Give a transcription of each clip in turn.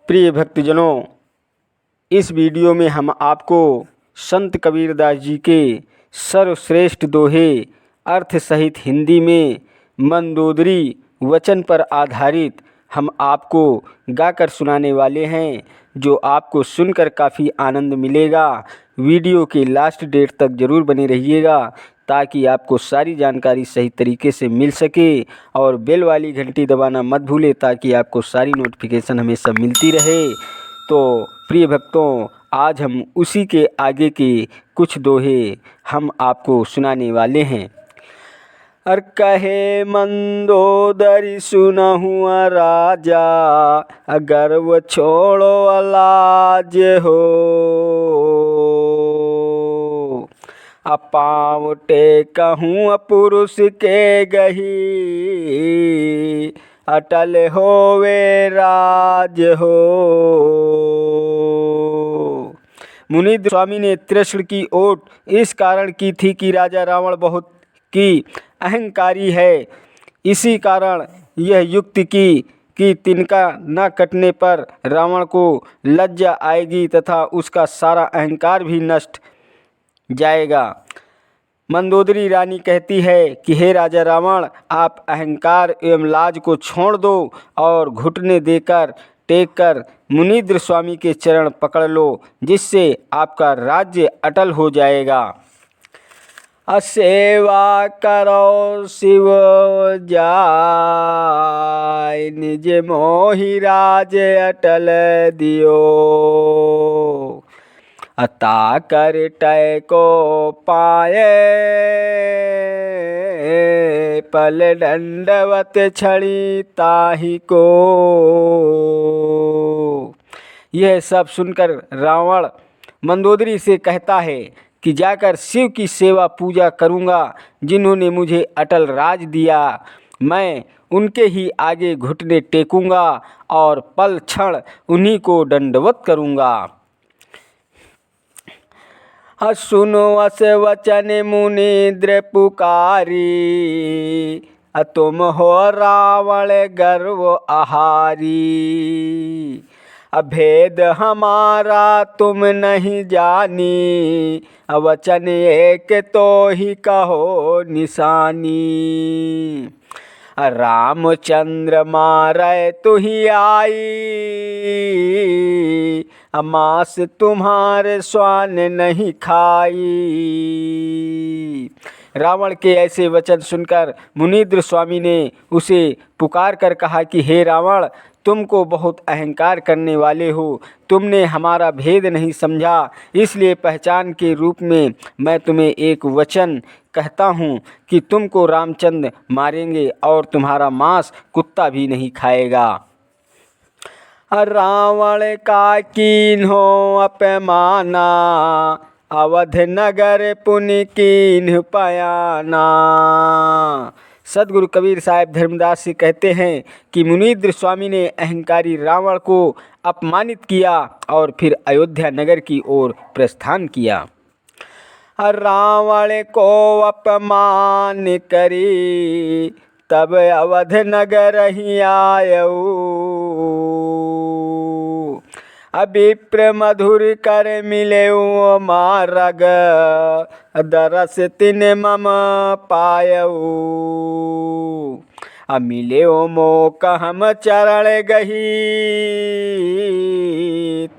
प्रिय भक्तजनों, इस वीडियो में हम आपको संत कबीरदास जी के सर्वश्रेष्ठ दोहे अर्थ सहित हिंदी में मंदोदरी वचन पर आधारित हम आपको गाकर सुनाने वाले हैं, जो आपको सुनकर काफ़ी आनंद मिलेगा। वीडियो के लास्ट डेट तक ज़रूर बने रहिएगा ताकि आपको सारी जानकारी सही तरीके से मिल सके, और बेल वाली घंटी दबाना मत भूलें ताकि आपको सारी नोटिफिकेशन हमेशा मिलती रहे। तो प्रिय भक्तों, आज हम उसी के आगे के कुछ दोहे हम आपको सुनाने वाले हैं। अर कहे मंदोदरी सुनहुँ राजा, अगर वो छोड़ो अलाज हो। पाँव टेकहुँ पुरुष के गही, अटल होवे राज हो। मुनीन्द्र स्वामी ने त्रिशूल की ओट इस कारण की थी कि राजा रावण बहुत की अहंकारी है। इसी कारण यह युक्ति की कि तिनका न कटने पर रावण को लज्जा आएगी तथा उसका सारा अहंकार भी नष्ट जाएगा। मंदोदरी रानी कहती है कि हे राजा रावण, आप अहंकार एवं लाज को छोड़ दो और घुटने देकर टेक कर मुनीन्द्र स्वामी के चरण पकड़ लो, जिससे आपका राज्य अटल हो जाएगा। सेवा करो शिव जाय, निज मोहि राज अटल दियो। अता कर टय को पाए, पल दंडवत छड़ी ताहि को। यह सब सुनकर रावण मंदोदरी से कहता है कि जाकर शिव की सेवा पूजा करूँगा, जिन्होंने मुझे अटल राज दिया। मैं उनके ही आगे घुटने टेकूँगा और पल क्षण उन्हीं को दंडवत करूँगा। सुनो अस वचन मुनीन्द्र पुकारी, तुम हो रावण गर्व आहारी। अभेद हमारा तुम नहीं जानी, वचन एक तो ही कहो निशानी। रामचंद्र मारै तुही आई, मांस तुम्हारे स्वान नहीं खाई। रावण के ऐसे वचन सुनकर मुनीन्द्र स्वामी ने उसे पुकार कर कहा कि हे रावण, तुमको बहुत अहंकार करने वाले हो, तुमने हमारा भेद नहीं समझा, इसलिए पहचान के रूप में मैं तुम्हें एक वचन कहता हूँ कि तुमको रामचंद्र मारेंगे और तुम्हारा मांस कुत्ता भी नहीं खाएगा। रावण का कीन्हो अपमाना, अवध नगर पुनि कीन्ह पयाना। सदगुरु कबीर साहब धर्मदास से कहते हैं कि मुनीन्द्र स्वामी ने अहंकारी रावण को अपमानित किया और फिर अयोध्या नगर की ओर प्रस्थान किया। रावण को अपमान करी, तब अवध नगर ही आयऊ। विप्र मधुर कर मिलेऊ मार्ग, दरस तिन मम पायऊ। मिलेऊ मोक हम चरण गही,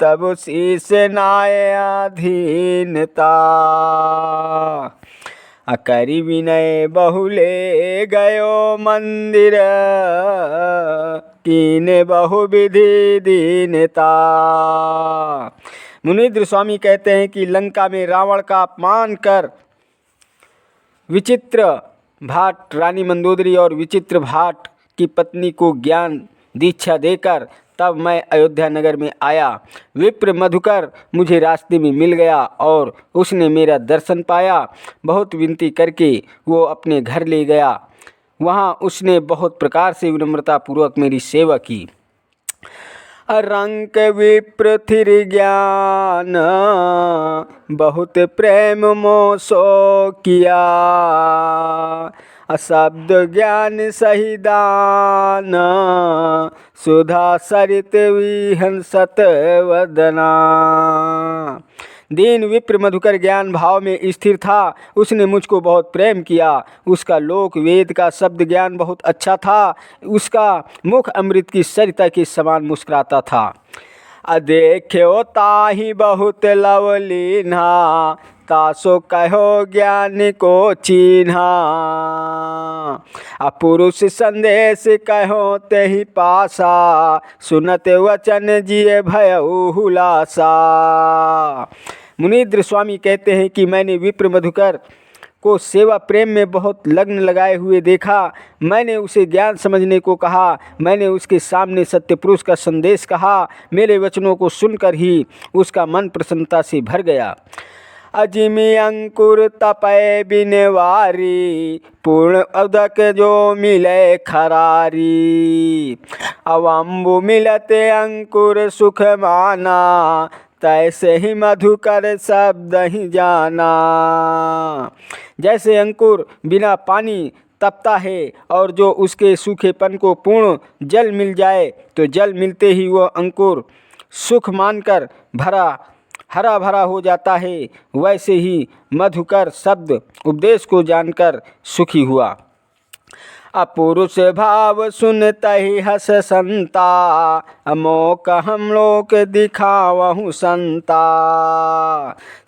तब शीस नाय अधीनता। करि विनय बहुले गयो मंदिर, कीने बहु विधि दीनता। मुनीन्द्र स्वामी कहते हैं कि लंका में रावण का अपमान कर विचित्र भाट रानी मंदोदरी और विचित्र भाट की पत्नी को ज्ञान दीक्षा देकर तब मैं अयोध्या नगर में आया। विप्र मधुकर मुझे रास्ते में मिल गया और उसने मेरा दर्शन पाया। बहुत विनती करके वो अपने घर ले गया। वहाँ उसने बहुत प्रकार से विनम्रतापूर्वक मेरी सेवा की। रंक विप्र थिर ज्ञान, बहुत प्रेम मोसो किया। शब्द ज्ञान सही दान, सुधा सरित विहंसत वदना। दीन विप्र मधुकर ज्ञान भाव में स्थिर था। उसने मुझको बहुत प्रेम किया। उसका लोक वेद का शब्द ज्ञान बहुत अच्छा था। उसका मुख अमृत की सरिता के समान मुस्कुराता था। अदेख्यो ताहि बहुत लवलीना, तासो कहो ज्ञान को चीन्हा। पुरुष संदेश कहो तेहि पासा, सुनत वचन जिये भयउ हुलासा। मुनीन्द्र स्वामी कहते हैं कि मैंने विप्र मधुकर को सेवा प्रेम में बहुत लग्न लगाए हुए देखा। मैंने उसे ज्ञान समझने को कहा। मैंने उसके सामने सत्य पुरुष का संदेश कहा। मेरे वचनों को सुनकर ही उसका मन प्रसन्नता से भर गया। अजिमि अंकुर तपय बिनवारी, पूर्ण उदक जो मिले खरारी। अवम्बु मिलते अंकुर सुख माना, तैसे ही मधुकर शब्द ही जाना। जैसे अंकुर बिना पानी तपता है और जो उसके सूखेपन को पूर्ण जल मिल जाए तो जल मिलते ही वह अंकुर सुख मानकर हरा भरा हो जाता है, वैसे ही मधुकर शब्द उपदेश को जानकर सुखी हुआ। अपुरुष भाव सुनता ही हस संता, अमोक हम लोक दिखावहु संता।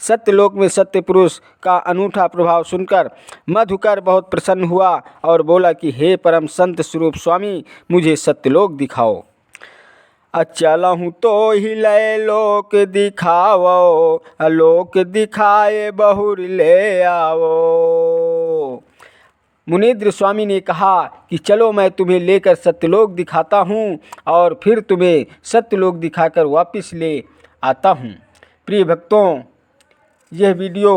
सत्यलोक में सत्य पुरुष का अनूठा प्रभाव सुनकर मधुकर बहुत प्रसन्न हुआ और बोला कि हे परम संत स्वरूप स्वामी, मुझे सत्यलोक दिखाओ। अचलहूँ तो ही लय लोक दिखावो, लोक दिखाए बहुर ले आवो। मुनीन्द्र स्वामी ने कहा कि चलो मैं तुम्हें लेकर सत्यलोक दिखाता हूँ और फिर तुम्हें सत्यलोक दिखाकर वापस ले आता हूँ। प्रिय भक्तों, यह वीडियो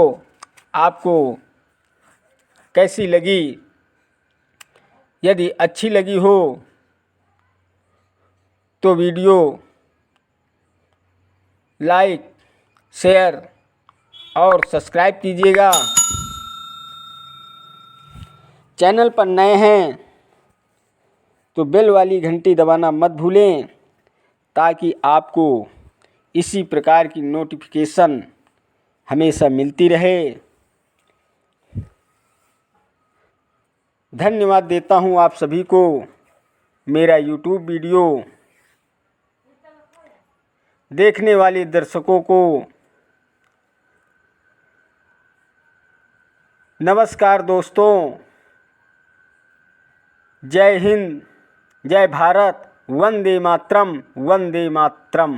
आपको कैसी लगी? यदि अच्छी लगी हो तो वीडियो लाइक, शेयर और सब्सक्राइब कीजिएगा। चैनल पर नए हैं तो बेल वाली घंटी दबाना मत भूलें, ताकि आपको इसी प्रकार की नोटिफिकेशन हमेशा मिलती रहे। धन्यवाद देता हूँ आप सभी को। मेरा YouTube वीडियो देखने वाले दर्शकों को नमस्कार दोस्तों। जय हिंद, जय भारत, वंदे मातरम, वंदे मातरम।